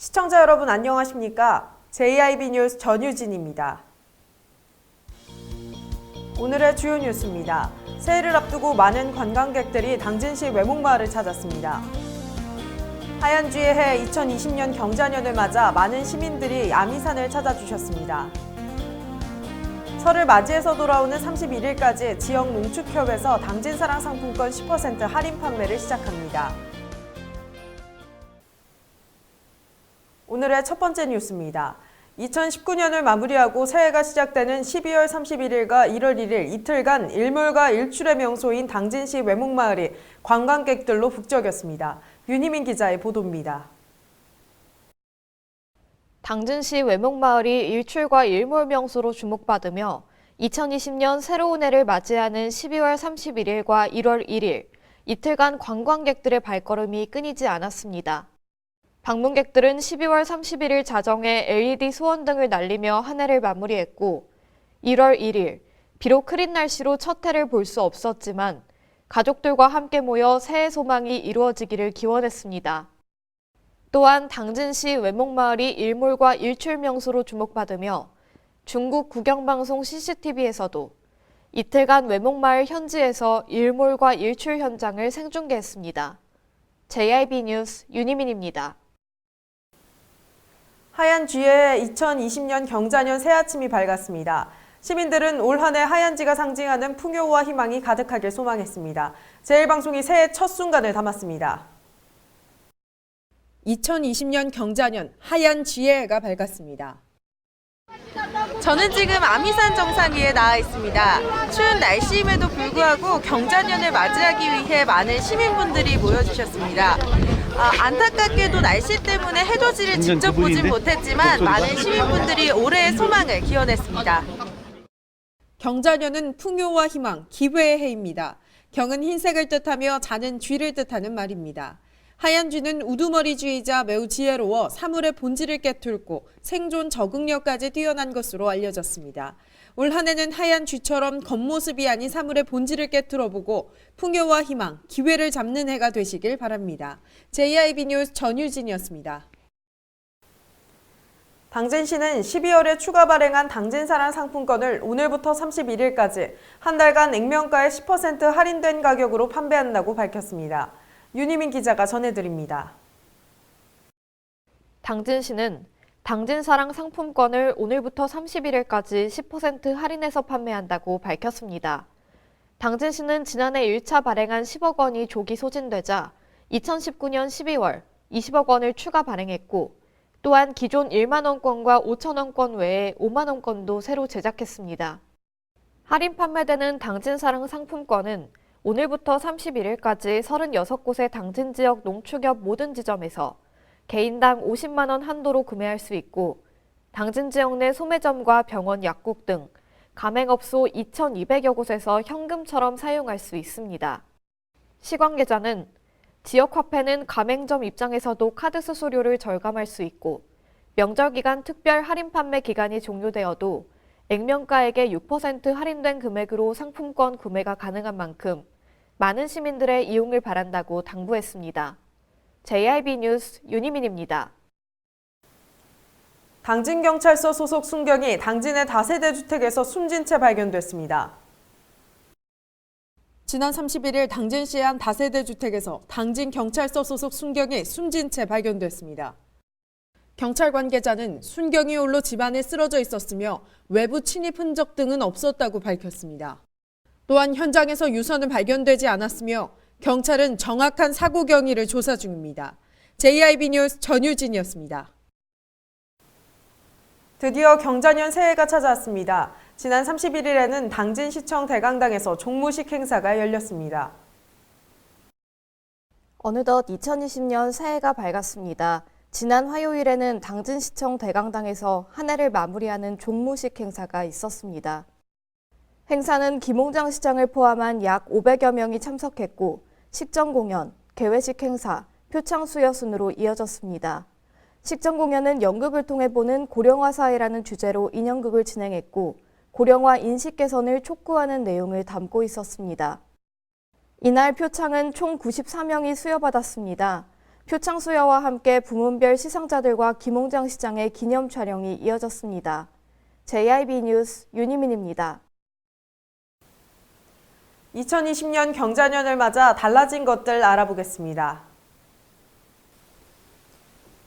시청자 여러분 안녕하십니까? JIB 뉴스 전유진입니다. 오늘의 주요 뉴스입니다. 새해를 앞두고 많은 관광객들이 당진시 외목마을을 찾았습니다. 하얀쥐의 해 2020년 경자년을 맞아 많은 시민들이 아미산을 찾아주셨습니다. 설을 맞이해서 돌아오는 31일까지 지역 농축협에서 당진사랑 상품권 10% 할인 판매를 시작합니다. 오늘의 첫 번째 뉴스입니다. 2019년을 마무리하고 새해가 시작되는 12월 31일과 1월 1일 이틀간 일몰과 일출의 명소인 당진시 외목마을이 관광객들로 북적였습니다. 윤희민 기자의 보도입니다. 당진시 외목마을이 일출과 일몰 명소로 주목받으며 2020년 새로운 해를 맞이하는 12월 31일과 1월 1일 이틀간 관광객들의 발걸음이 끊이지 않았습니다. 방문객들은 12월 31일 자정에 LED 소원등을 날리며 한 해를 마무리했고 1월 1일 비록 흐린 날씨로 첫 해를 볼 수 없었지만 가족들과 함께 모여 새해 소망이 이루어지기를 기원했습니다. 또한 당진시 외목마을이 일몰과 일출 명소로 주목받으며 중국 국영방송 CCTV에서도 이틀간 외목마을 현지에서 일몰과 일출 현장을 생중계했습니다. JIB 뉴스 윤희민입니다. 하얀쥐의 2020년 경자년 새아침이 밝았습니다. 시민들은 올 한 해 하얀쥐가 상징하는 풍요와 희망이 가득하길 소망했습니다. 제1방송이 새해 첫 순간을 담았습니다. 2020년 경자년 하얀쥐해가 밝았습니다. 저는 지금 아미산 정상 위에 나와 있습니다. 추운 날씨임에도 불구하고 경자년을 맞이하기 위해 많은 시민분들이 모여주셨습니다. 안타깝게도 날씨 때문에 해돋이를 직접 보진 못했지만 많은 시민분들이 올해의 소망을 기원했습니다. 경자년은 풍요와 희망, 기회의 해입니다. 경은 흰색을 뜻하며 자는 쥐를 뜻하는 말입니다. 하얀 쥐는 우두머리 쥐이자 매우 지혜로워 사물의 본질을 깨뚫고 생존 적응력까지 뛰어난 것으로 알려졌습니다. 올 한 해는 하얀 쥐처럼 겉모습이 아닌 사물의 본질을 깨뚫어보고 풍요와 희망, 기회를 잡는 해가 되시길 바랍니다. JIB 뉴스 전유진이었습니다. 당진시는 12월에 추가 발행한 당진사랑 상품권을 오늘부터 31일까지 한 달간 액면가의 10% 할인된 가격으로 판매한다고 밝혔습니다. 윤희민 기자가 전해드립니다. 당진시는 당진사랑 상품권을 오늘부터 31일까지 10% 할인해서 판매한다고 밝혔습니다. 당진시는 지난해 1차 발행한 10억 원이 조기 소진되자 2019년 12월 20억 원을 추가 발행했고 또한 기존 1만 원권과 5천 원권 외에 5만 원권도 새로 제작했습니다. 할인 판매되는 당진사랑 상품권은 오늘부터 31일까지 36곳의 당진 지역 농축협 모든 지점에서 개인당 50만 원 한도로 구매할 수 있고 당진 지역 내 소매점과 병원, 약국 등 가맹업소 2,200여 곳에서 현금처럼 사용할 수 있습니다. 시관계자는 지역 화폐는 가맹점 입장에서도 카드 수수료를 절감할 수 있고 명절 기간 특별 할인 판매 기간이 종료되어도 액면가액의 6% 할인된 금액으로 상품권 구매가 가능한 만큼 많은 시민들의 이용을 바란다고 당부했습니다. JIB 뉴스 윤희민입니다. 당진경찰서 소속 순경이 당진의 다세대 주택에서 숨진 채 발견됐습니다. 지난 31일 당진시의 한 다세대 주택에서 당진경찰서 소속 순경이 숨진 채 발견됐습니다. 경찰 관계자는 순경이 홀로 집안에 쓰러져 있었으며 외부 침입 흔적 등은 없었다고 밝혔습니다. 또한 현장에서 유서는 발견되지 않았으며 경찰은 정확한 사고 경위를 조사 중입니다. JIB 뉴스 전유진이었습니다. 드디어 경자년 새해가 찾아왔습니다. 지난 31일에는 당진시청 대강당에서 종무식 행사가 열렸습니다. 어느덧 2020년 새해가 밝았습니다. 지난 화요일에는 당진시청 대강당에서 한 해를 마무리하는 종무식 행사가 있었습니다. 행사는 김홍장 시장을 포함한 약 500여 명이 참석했고 식전 공연, 개회식 행사, 표창 수여 순으로 이어졌습니다. 식전 공연은 연극을 통해 보는 고령화 사회라는 주제로 인형극을 진행했고 고령화 인식 개선을 촉구하는 내용을 담고 있었습니다. 이날 표창은 총 94명이 수여받았습니다. 표창 수여와 함께 부문별 시상자들과 김홍장 시장의 기념 촬영이 이어졌습니다. JIB 뉴스 윤희민입니다. 2020년 경자년을 맞아 달라진 것들 알아보겠습니다.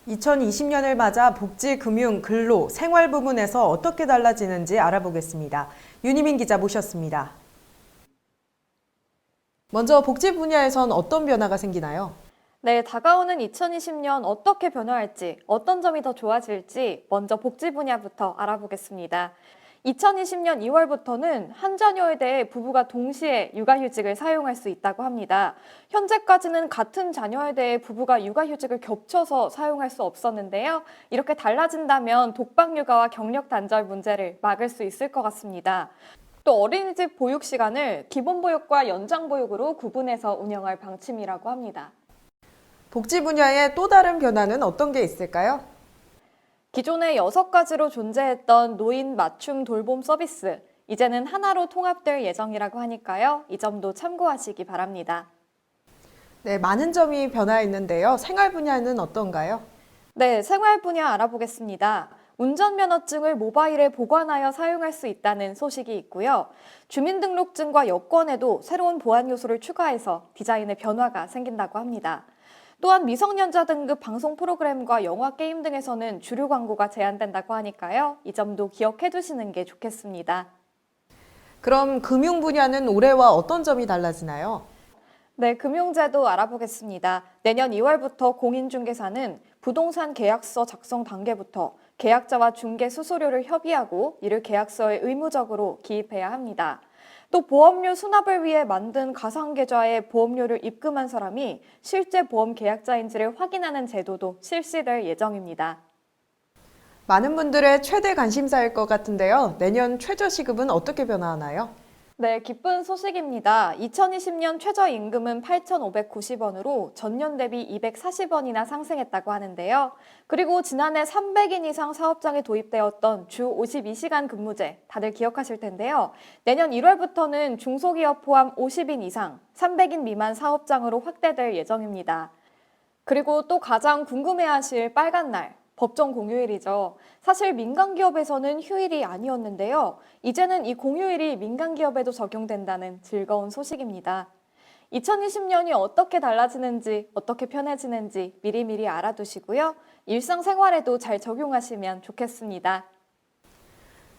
2020년을 맞아 복지, 금융, 근로, 생활 부문에서 어떻게 달라지는지 알아보겠습니다. 윤희민 기자 모셨습니다. 먼저 복지 분야에선 어떤 변화가 생기나요? 네, 다가오는 2020년 어떻게 변화할지, 어떤 점이 더 좋아질지 먼저 복지 분야부터 알아보겠습니다. 2020년 2월부터는 한 자녀에 대해 부부가 동시에 육아휴직을 사용할 수 있다고 합니다. 현재까지는 같은 자녀에 대해 부부가 육아휴직을 겹쳐서 사용할 수 없었는데요. 이렇게 달라진다면 독박육아와 경력 단절 문제를 막을 수 있을 것 같습니다. 또 어린이집 보육 시간을 기본보육과 연장보육으로 구분해서 운영할 방침이라고 합니다. 복지 분야의 또 다른 변화는 어떤 게 있을까요? 기존에 6가지로 존재했던 노인 맞춤 돌봄 서비스, 이제는 하나로 통합될 예정이라고 하니까요. 이 점도 참고하시기 바랍니다. 네, 많은 점이 변화했는데요. 생활 분야는 어떤가요? 네, 생활 분야 알아보겠습니다. 운전면허증을 모바일에 보관하여 사용할 수 있다는 소식이 있고요. 주민등록증과 여권에도 새로운 보안 요소를 추가해서 디자인의 변화가 생긴다고 합니다. 또한 미성년자 등급 방송 프로그램과 영화, 게임 등에서는 주류 광고가 제한된다고 하니까요. 이 점도 기억해 두시는 게 좋겠습니다. 그럼 금융 분야는 올해와 어떤 점이 달라지나요? 네, 금융제도 알아보겠습니다. 내년 2월부터 공인중개사는 부동산 계약서 작성 단계부터 계약자와 중개 수수료를 협의하고 이를 계약서에 의무적으로 기입해야 합니다. 또 보험료 수납을 위해 만든 가상계좌에 보험료를 입금한 사람이 실제 보험 계약자인지를 확인하는 제도도 실시될 예정입니다. 많은 분들의 최대 관심사일 것 같은데요. 내년 최저시급은 어떻게 변화하나요? 네, 기쁜 소식입니다. 2020년 최저임금은 8,590원으로 전년 대비 240원이나 상승했다고 하는데요. 그리고 지난해 300인 이상 사업장에 도입되었던 주 52시간 근무제 다들 기억하실 텐데요. 내년 1월부터는 중소기업 포함 50인 이상, 300인 미만 사업장으로 확대될 예정입니다. 그리고 또 가장 궁금해하실 빨간 날. 법정 공휴일이죠. 사실 민간기업에서는 휴일이 아니었는데요. 이제는 이 공휴일이 민간기업에도 적용된다는 즐거운 소식입니다. 2020년이 어떻게 달라지는지, 어떻게 편해지는지 미리미리 알아두시고요. 일상생활에도 잘 적용하시면 좋겠습니다.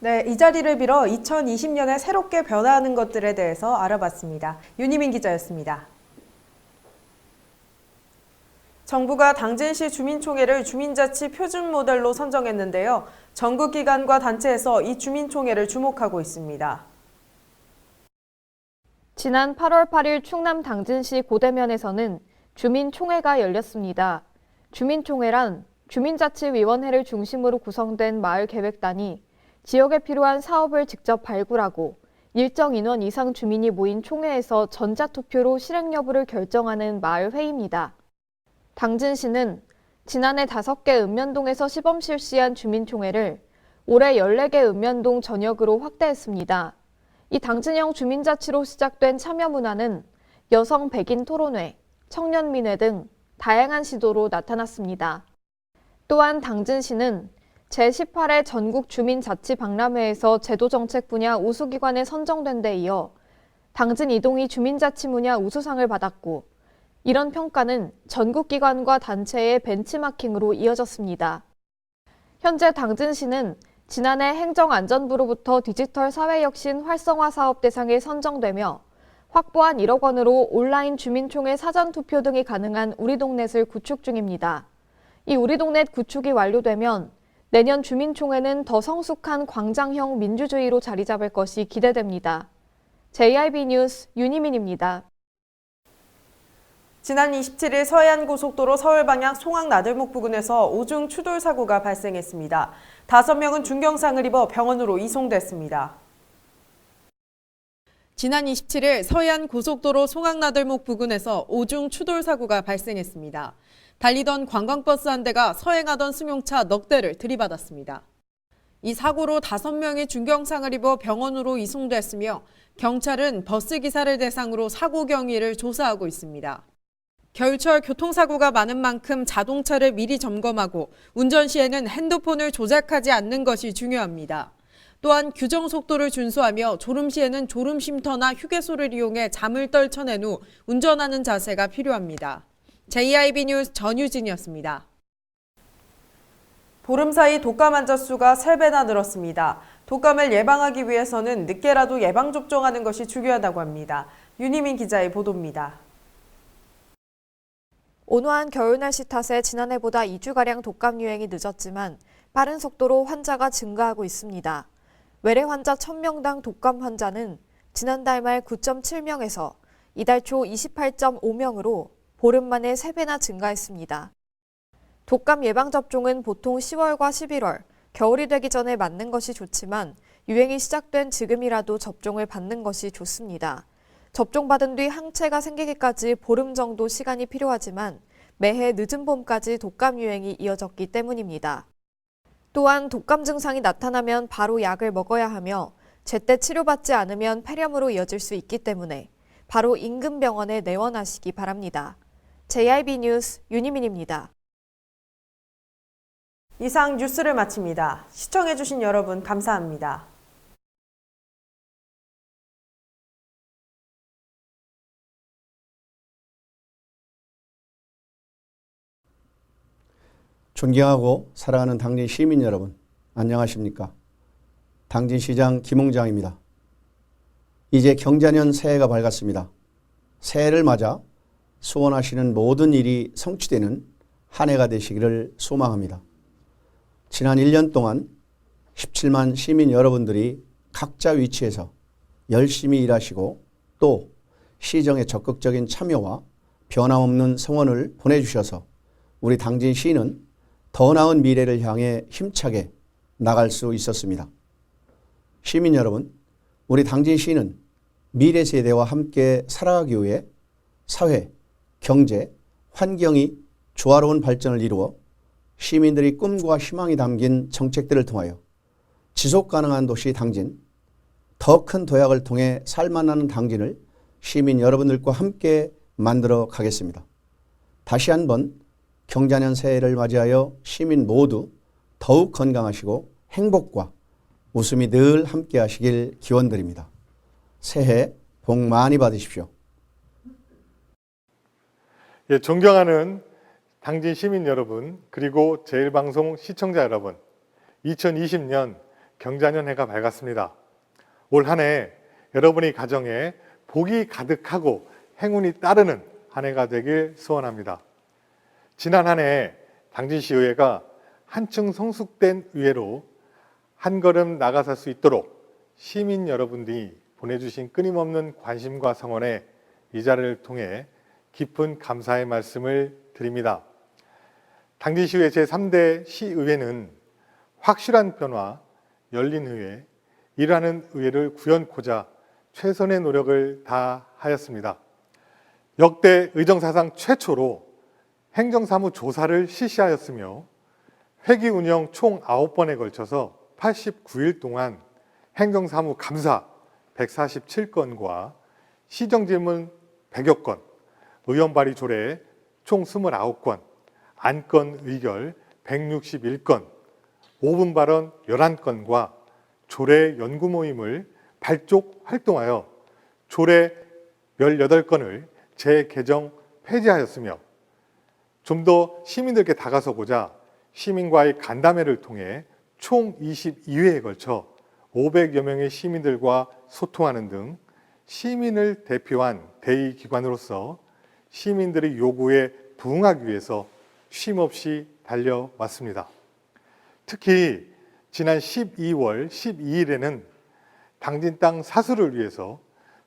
네, 이 자리를 빌어 2020년에 새롭게 변화하는 것들에 대해서 알아봤습니다. 윤희민 기자였습니다. 정부가 당진시 주민총회를 주민자치 표준 모델로 선정했는데요. 전국 기관과 단체에서 이 주민총회를 주목하고 있습니다. 지난 8월 8일 충남 당진시 고대면에서는 주민총회가 열렸습니다. 주민총회란 주민자치위원회를 중심으로 구성된 마을계획단이 지역에 필요한 사업을 직접 발굴하고 일정 인원 이상 주민이 모인 총회에서 전자투표로 실행 여부를 결정하는 마을회의입니다. 당진시는 지난해 5개 읍면동에서 시범 실시한 주민총회를 올해 14개 읍면동 전역으로 확대했습니다. 이 당진형 주민자치로 시작된 참여 문화는 여성 백인 토론회, 청년민회 등 다양한 시도로 나타났습니다. 또한 당진시는 제18회 전국 주민자치박람회에서 제도정책 분야 우수기관에 선정된 데 이어 당진 이동이 주민자치 분야 우수상을 받았고 이런 평가는 전국기관과 단체의 벤치마킹으로 이어졌습니다. 현재 당진시는 지난해 행정안전부로부터 디지털 사회혁신 활성화 사업 대상에 선정되며 확보한 1억 원으로 온라인 주민총회 사전투표 등이 가능한 우리동넷을 구축 중입니다. 이 우리동넷 구축이 완료되면 내년 주민총회는 더 성숙한 광장형 민주주의로 자리 잡을 것이 기대됩니다. JIB 뉴스 윤희민입니다. 지난 27일 서해안고속도로 서울 방향 송악 나들목 부근에서 오중 추돌 사고가 발생했습니다. 5명은 중경상을 입어 병원으로 이송됐습니다. 지난 27일 서해안고속도로 송악 나들목 부근에서 오중 추돌 사고가 발생했습니다. 달리던 관광버스 한 대가 서행하던 승용차 넉 대를 들이받았습니다. 이 사고로 5명이 중경상을 입어 병원으로 이송됐으며 경찰은 버스 기사를 대상으로 사고 경위를 조사하고 있습니다. 겨울철 교통사고가 많은 만큼 자동차를 미리 점검하고 운전 시에는 핸드폰을 조작하지 않는 것이 중요합니다. 또한 규정 속도를 준수하며 졸음 시에는 졸음 쉼터나 휴게소를 이용해 잠을 떨쳐낸 후 운전하는 자세가 필요합니다. JIB 뉴스 전유진이었습니다. 보름 사이 독감 환자 수가 3배나 늘었습니다. 독감을 예방하기 위해서는 늦게라도 예방접종하는 것이 중요하다고 합니다. 윤희민 기자의 보도입니다. 온화한 겨울 날씨 탓에 지난해보다 2주가량 독감 유행이 늦었지만 빠른 속도로 환자가 증가하고 있습니다. 외래 환자 1000명당 독감 환자는 지난달 말 9.7명에서 이달 초 28.5명으로 보름 만에 3배나 증가했습니다. 독감 예방접종은 보통 10월과 11월, 겨울이 되기 전에 맞는 것이 좋지만 유행이 시작된 지금이라도 접종을 받는 것이 좋습니다. 접종받은 뒤 항체가 생기기까지 보름 정도 시간이 필요하지만 매해 늦은 봄까지 독감 유행이 이어졌기 때문입니다. 또한 독감 증상이 나타나면 바로 약을 먹어야 하며 제때 치료받지 않으면 폐렴으로 이어질 수 있기 때문에 바로 인근 병원에 내원하시기 바랍니다. JIB 뉴스 윤희민입니다. 이상 뉴스를 마칩니다. 시청해주신 여러분 감사합니다. 존경하고 사랑하는 당진 시민 여러분, 안녕하십니까? 당진시장 김홍장입니다. 이제 경자년 새해가 밝았습니다. 새해를 맞아 소원하시는 모든 일이 성취되는 한 해가 되시기를 소망합니다. 지난 1년 동안 17만 시민 여러분들이 각자 위치에서 열심히 일하시고 또 시정의 적극적인 참여와 변함없는 성원을 보내주셔서 우리 당진시는 더 나은 미래를 향해 힘차게 나갈 수 있었습니다. 시민 여러분, 우리 당진시는 미래 세대와 함께 살아가기 위해 사회, 경제, 환경이 조화로운 발전을 이루어 시민들의 꿈과 희망이 담긴 정책들을 통하여 지속가능한 도시 당진, 더 큰 도약을 통해 살만나는 당진을 시민 여러분들과 함께 만들어 가겠습니다. 다시 한번 경자년 새해를 맞이하여 시민 모두 더욱 건강하시고 행복과 웃음이 늘 함께 하시길 기원드립니다. 새해 복 많이 받으십시오. 예, 존경하는 당진 시민 여러분, 그리고 제일방송 시청자 여러분, 2020년 경자년 해가 밝았습니다. 올 한 해 여러분의 가정에 복이 가득하고 행운이 따르는 한 해가 되길 소원합니다. 지난 한 해 당진시의회가 한층 성숙된 의회로 한 걸음 나아갈 수 있도록 시민 여러분들이 보내주신 끊임없는 관심과 성원에 이 자리를 통해 깊은 감사의 말씀을 드립니다. 당진시의회 제3대 시의회는 확실한 변화, 열린 의회, 일하는 의회를 구현코자 최선의 노력을 다하였습니다. 역대 의정사상 최초로 행정사무 조사를 실시하였으며 회기 운영 총 9번에 걸쳐서 89일 동안 행정사무 감사 147건과 시정질문 100여 건, 의원 발의 조례 총 29건, 안건 의결 161건, 5분 발언 11건과 조례 연구 모임을 발족 활동하여 조례 18건을 재개정 폐지하였으며 좀 더 시민들께 다가서고자 시민과의 간담회를 통해 총 22회에 걸쳐 500여 명의 시민들과 소통하는 등 시민을 대표한 대의기관으로서 시민들의 요구에 부응하기 위해서 쉼없이 달려왔습니다. 특히 지난 12월 12일에는 당진 땅 사수를 위해서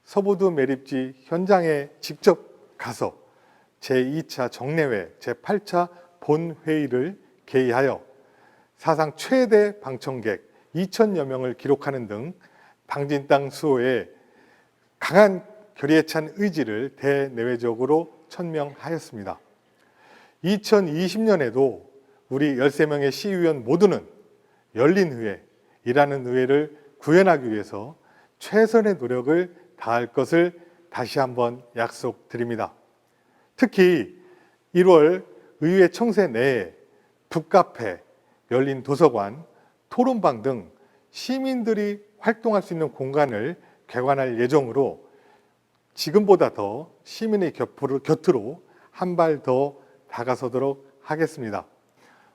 서부두 매립지 현장에 직접 가서 제2차 정례회 제8차 본회의를 개의하여 사상 최대 방청객 2,000여 명을 기록하는 등 당진 땅 수호에 강한 결의에 찬 의지를 대내외적으로 천명하였습니다. 2020년에도 우리 13명의 시의원 모두는 열린 의회, 일하는 의회를 구현하기 위해서 최선의 노력을 다할 것을 다시 한번 약속드립니다. 특히 1월 의회 청세 내에 북카페, 열린 도서관, 토론방 등 시민들이 활동할 수 있는 공간을 개관할 예정으로 지금보다 더 시민의 곁으로 한 발 더 다가서도록 하겠습니다.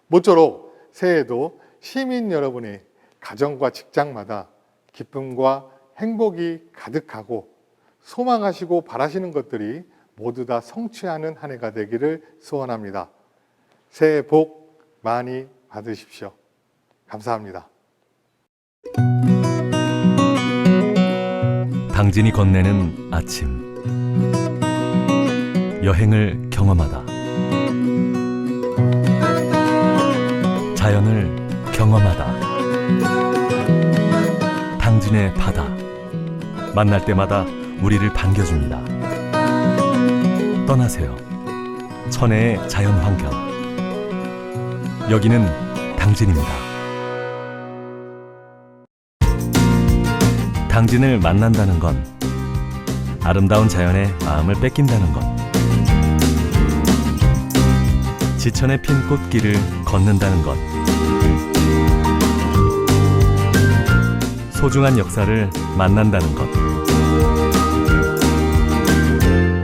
모쪼록 새해에도 시민 여러분의 가정과 직장마다 기쁨과 행복이 가득하고 소망하시고 바라시는 것들이 모두 다 성취하는 한 해가 되기를 소원합니다. 새해 복 많이 받으십시오. 감사합니다. 당진이 건네는 아침 여행을 경험하다 자연을 경험하다 당진의 바다 만날 때마다 우리를 반겨줍니다. 떠나세요. 천혜의 자연환경 여기는 당진입니다. 당진을 만난다는 건 아름다운 자연에 마음을 뺏긴다는 것. 지천에 핀 꽃길을 걷는다는 것. 소중한 역사를 만난다는 것.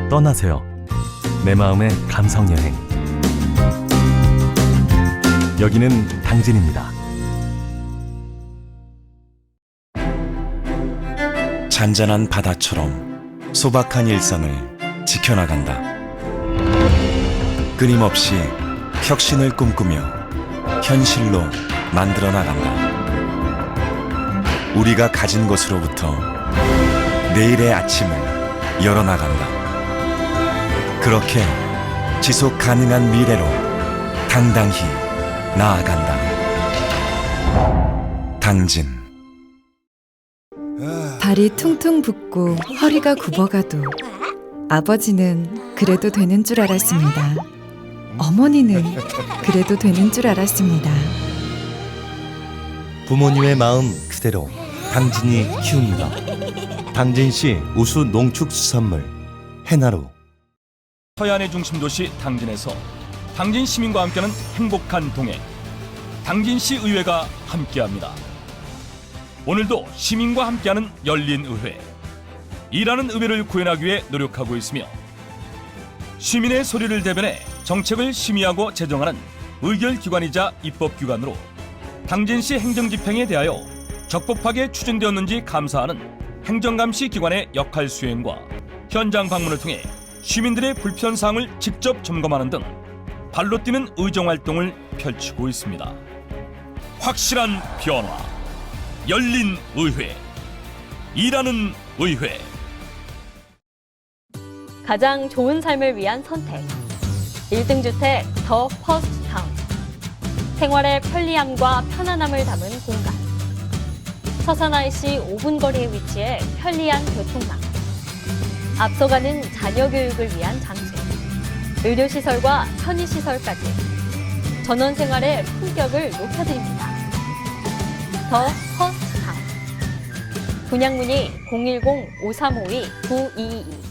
떠나세요. 내 마음의 감성여행. 여기는 당진입니다. 잔잔한 바다처럼 소박한 일상을 지켜나간다. 끊임없이 혁신을 꿈꾸며 현실로 만들어 나간다. 우리가 가진 것으로부터 내일의 아침을 열어나간다. 그렇게 지속 가능한 미래로 당당히 나아간다. 당진. 발이 퉁퉁 붓고 허리가 굽어가도 아버지는 그래도 되는 줄 알았습니다. 어머니는 그래도 되는 줄 알았습니다. 부모님의 마음 그대로 당진이 키웁니다. 당진시 우수 농축수산물 해나루. 서해안의 중심 도시 당진에서 당진 시민과 함께하는 행복한 동행 당진시 의회가 함께합니다. 오늘도 시민과 함께하는 열린 의회, 일하는 의회를 구현하기 위해 노력하고 있으며 시민의 소리를 대변해 정책을 심의하고 제정하는 의결기관이자 입법기관으로 당진시 행정집행에 대하여 적법하게 추진되었는지 감사하는 행정감시 기관의 역할 수행과 현장 방문을 통해 시민들의 불편사항을 직접 점검하는 등 발로 뛰는 의정활동을 펼치고 있습니다. 확실한 변화, 열린 의회, 일하는 의회. 가장 좋은 삶을 위한 선택 1등 주택 더 퍼스트 타운. 생활의 편리함과 편안함을 담은 공간. 서산 IC 5분 거리에 위치해 편리한 교통망. 앞서가는 자녀 교육을 위한 장치. 의료시설과 편의시설까지 전원 생활의 품격을 높여드립니다. 더 퍼스트 타운. 분양 문의 010-5352-9222